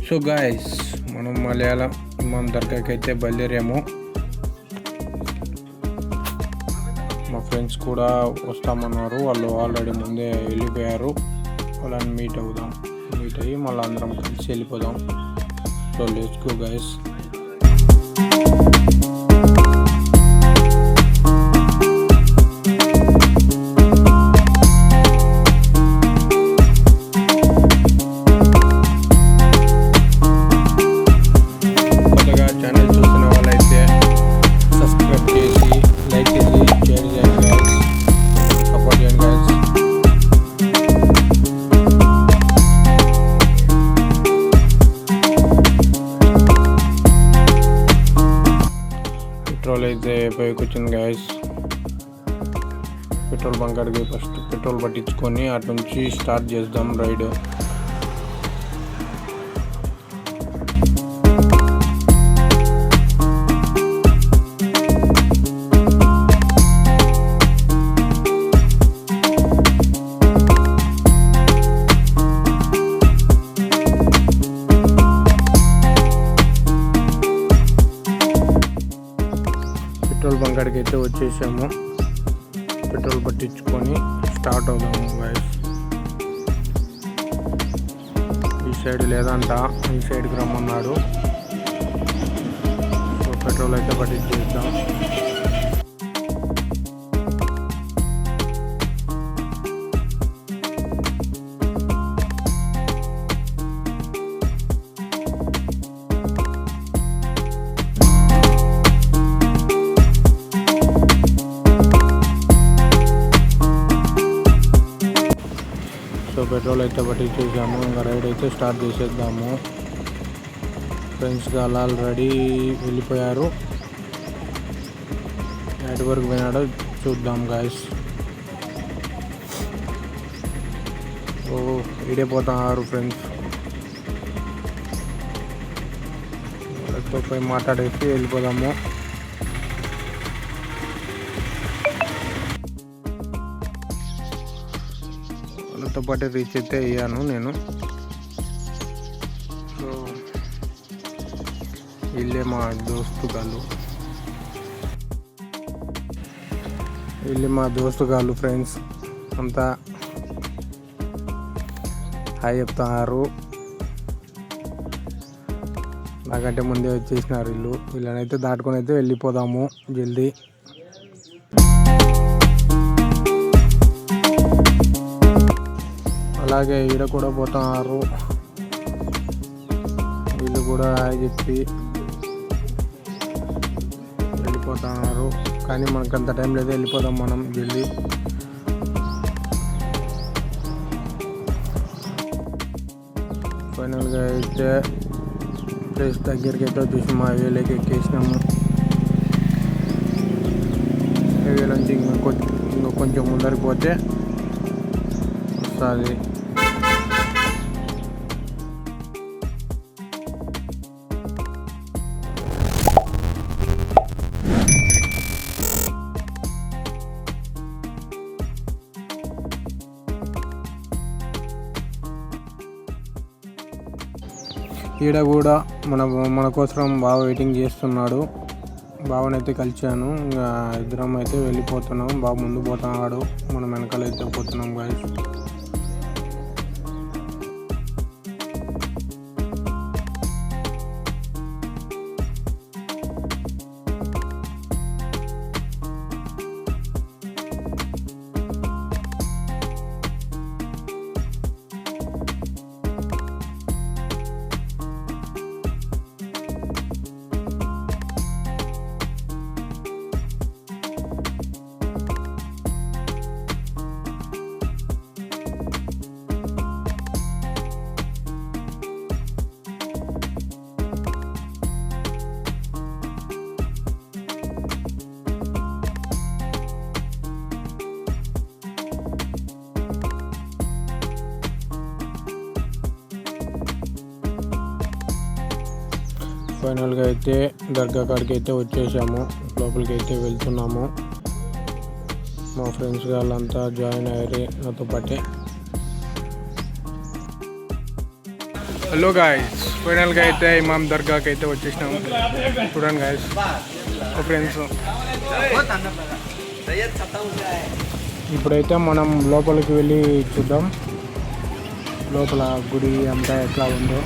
So guys, మనం మలయాళం ఇమాం దర్గాకి అయితే బయలుదేరాము. మా ఫ్రెండ్స్ కూడా వస్తామన్నారు. వాళ్ళు ఆల్రెడీ ముందే వెళ్ళిపోయారు. వాళ్ళని మీట్ అయ్యి మళ్ళీ అందరం కలిసి వెళ్ళిపోదాం. So let's go guys. Petrol అయితే పైకి వచ్చింది గాయస్. పెట్రోల్ బంక్ కాడికి ఫస్ట్ పెట్రోల్ పట్టించుకొని అటు నుంచి స్టార్ట్ చేద్దాం రైడ్. పెట్రోల్ బంక్ కాడికి అయితే వచ్చేసాము. పెట్రోల్ పట్టించుకొని స్టార్ట్ అవుదాము గైస్. ఈ సైడ్ లేదంట, ఈ సైడ్కి రమ్మన్నాడు. సో పెట్రోల్ అయితే పట్టించేద్దాం. సో పెట్రోల్ అయితే పట్టించేసాము. ఇంకా రైడ్ అయితే స్టార్ట్ చేసేద్దాము. ఫ్రెండ్స్గా ఆల్రెడీ వెళ్ళిపోయారు. ఎటు వరకు పోయినాడో చూద్దాం గాయస్. ఓ ఇడిపోతున్నారు ఫ్రెండ్స్. వాళ్ళతో పోయి మాట్లాడేసి వెళ్ళిపోదాము. వాళ్ళతో పాటు రీచ్ అయితే అయ్యాను నేను. సో వీళ్ళే మా దోస్తు గాళ్ళు ఫ్రెండ్స్ అంతా హాయ్ చెప్తున్నారు. నాకంటే ముందే వచ్చేసినారు వీళ్ళనైతే దాటుకొని అయితే వెళ్ళిపోదాము జల్దీ. అలాగే ఈడ కూడా పోతున్నారు. వీళ్ళు కూడా చెప్పి వెళ్ళిపోతున్నారు. కానీ మనకంత టైం లేదు, వెళ్ళిపోదాం మనం జల్దీ. ఫైనల్గా అయితే ప్లేస్ దగ్గరికి అయితే వచ్చేసి మా హైవేలోకి ఎక్కేసినాము. హైవే నుంచి ఇంకా కొంచెం ముందరికి పోతే వస్తుంది. ఈడ కూడా మన కోసం బాగా వెయిటింగ్ చేస్తున్నాడు. బావనైతే కలిసాను. ఇంకా ఇద్దరం అయితే వెళ్ళిపోతున్నాం. బాగా ముందు పోతున్నాడు, మనం వెనకాల అయితే పోతున్నాం గాయస్. ఫైనల్గా అయితే దర్గా కాడికి అయితే వచ్చేసాము. లోపలికి అయితే వెళ్తున్నాము. మా ఫ్రెండ్స్ వాళ్ళంతా జాయిన్ అయ్యారు నాతో పాటే. హలో గాయస్, ఫైనల్గా అయితే ఇమాం దర్గాకి అయితే వచ్చేసినాం. చూడండి గాయస్, మా ఫ్రెండ్స్. ఇప్పుడైతే మనం లోపలికి వెళ్ళి చూద్దాం లోపల గుడి అంతా ఎట్లా ఉందో.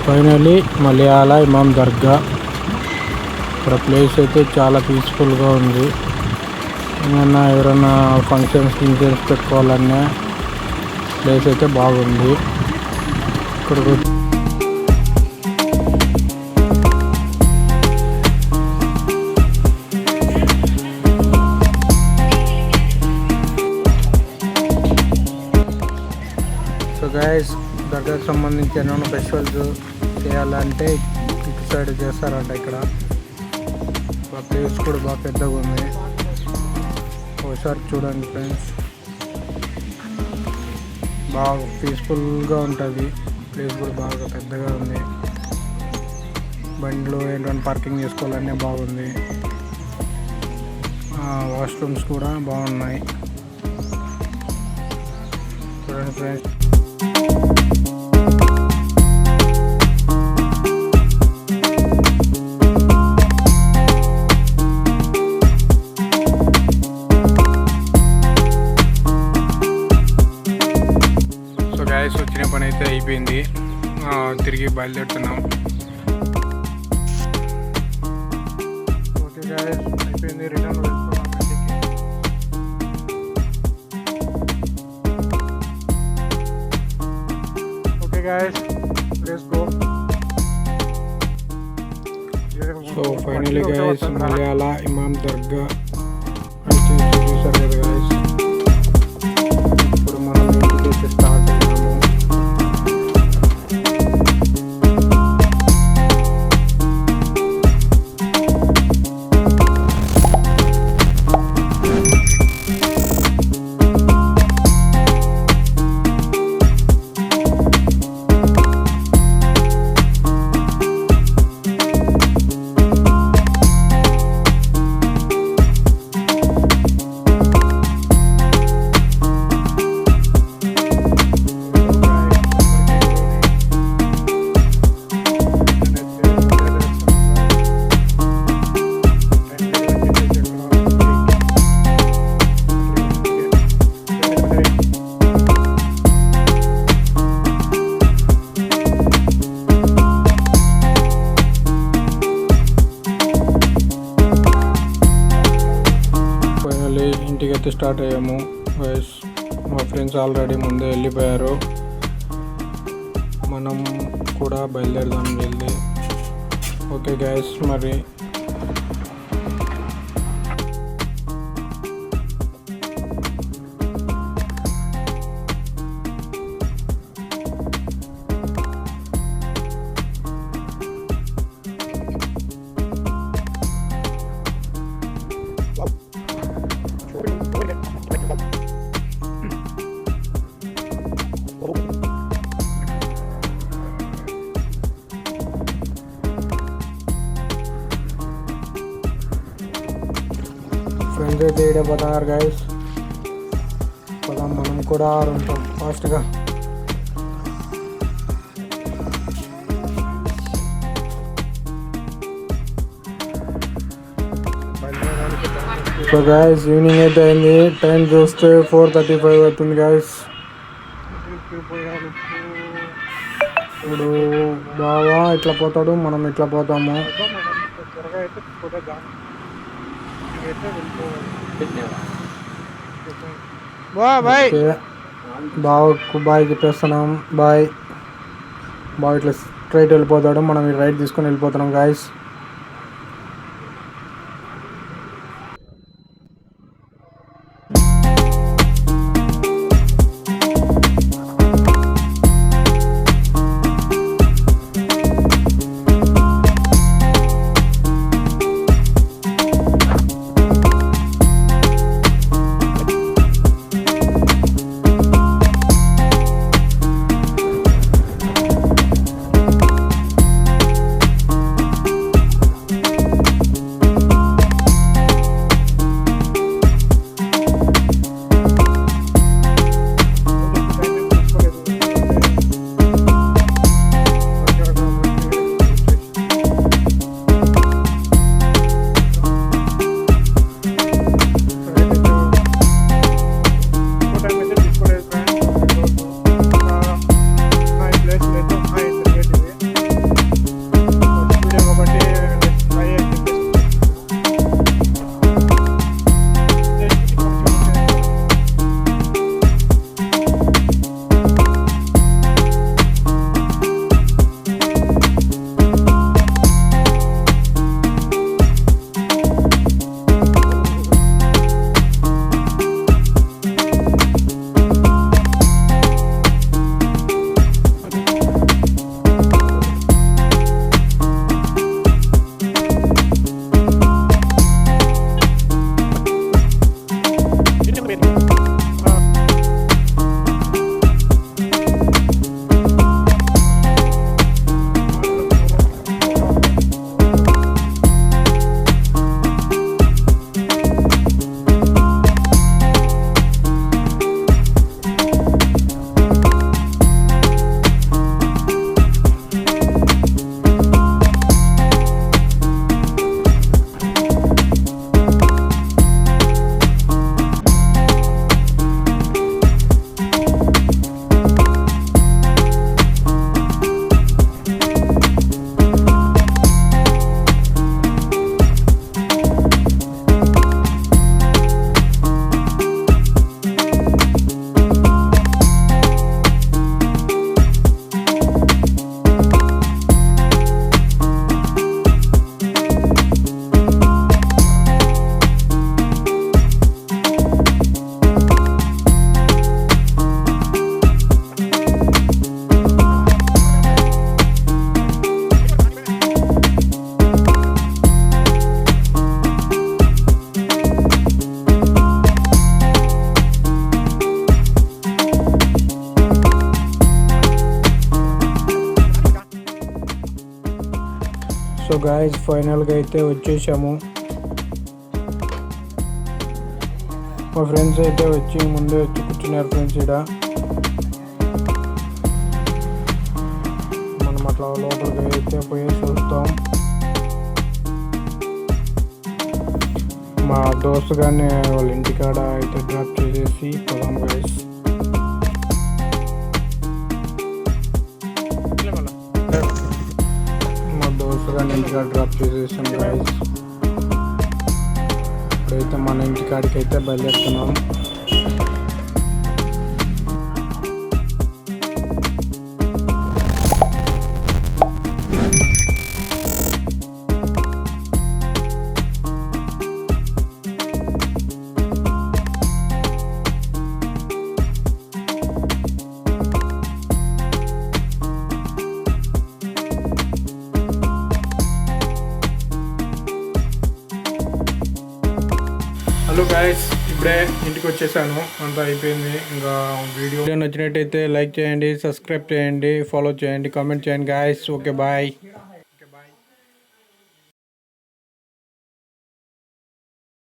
ఫైనలీ మలయాళ ఇమాం దర్గా. ఇక్కడ ప్లేస్ అయితే చాలా పీస్ఫుల్గా ఉంది. ఏమన్నా ఎవరైనా ఫంక్షన్స్ పెట్టుకోవాలన్నా ప్లేస్ అయితే బాగుంది. ఇక్కడికి సో గైస్, దర్గాకి సంబంధించి ఏమైనా ఫెస్టివల్స్ చేయాలంటే ఇటు సైడ్ చేస్తారంట. ఇక్కడ ప్లేస్ కూడా బాగా పెద్దగా ఉంది. ఒకసారి చూడండి ఫ్రెండ్స్, బాగా పీస్ఫుల్గా ఉంటుంది. ప్లేస్ కూడా బాగా పెద్దగా ఉంది. బండ్లు ఏంటంటే పార్కింగ్ చేసుకోవాలనే బాగుంది. వాష్రూమ్స్ కూడా బాగున్నాయి. చూడండి ఫ్రెండ్స్. వచ్చిన పని అయితే అయిపోయింది. తిరిగి బయలుదేరుతున్నాం. ఓకే గాయస్, అయిపోయింది. రిటర్న్ వెళ్తున్నాం ఇంటికి. Okay guys, let's go. So finally guys, Malayala Imam Dargah అయితే చూసారు కదా గాయస్. ఇప్పుడు మనం ఇంటికి అయితే స్టార్ట్ అయినాము. ఇంటికి అయితే స్టార్ట్ అయ్యాము. మా ఫ్రెండ్స్ ఆల్రెడీ ముందే వెళ్ళిపోయారు. మనం కూడా బయలుదేరదాం జల్దీ. ఓకే గైస్, మరి ఫ్రెండ్స్ అయితే ఇడపోతున్నారు గైస్. పోదాం మనం కూడా ఉంటాం ఫాస్ట్గా. సో గైస్, ఈవినింగ్ అయితే అయింది. టైం చూస్తే 4:35 అవుతుంది గైస్. ఇప్పుడు బావా ఇట్లా పోతాడు, మనం ఇట్లా పోతాము. బావకు బాయ్ చెప్పేస్తున్నాం. బాయ్. బాగా ఇట్లా స్ట్రైట్ వెళ్ళిపోతాడు, మనం ఈ రైట్ తీసుకొని వెళ్ళిపోతున్నాం గాయస్. సో గాయస్ ఫైనల్గా అయితే వచ్చేసాము. మా ఫ్రెండ్స్ అయితే వచ్చి ముందే వచ్చి కూర్చున్నారు ఫ్రెండ్స్. ఇక్కడ మనం అట్లా లోపలికి అయితే పోయి చూస్తాం. మా దోస్తు గారిని వాళ్ళ ఇంటికాడ అయితే డ్రాప్ చేసేసి పోదాం గాయస్. ఇంటికాడ డ్రాప్ చేసేసాం గాయస్. ఇప్పుడైతే మన ఇంటికాడికి అయితే బయలుదేరుతున్నాం. హలో గాయస్, ఇప్పుడే ఇంటికి వచ్చేసాను, అంతా అయిపోయింది. ఇంకా వీడియో నచ్చినట్టయితే లైక్ చేయండి, సబ్స్క్రైబ్ చేయండి, ఫాలో చేయండి, కామెంట్ చేయండి గాయస్. Okay bye.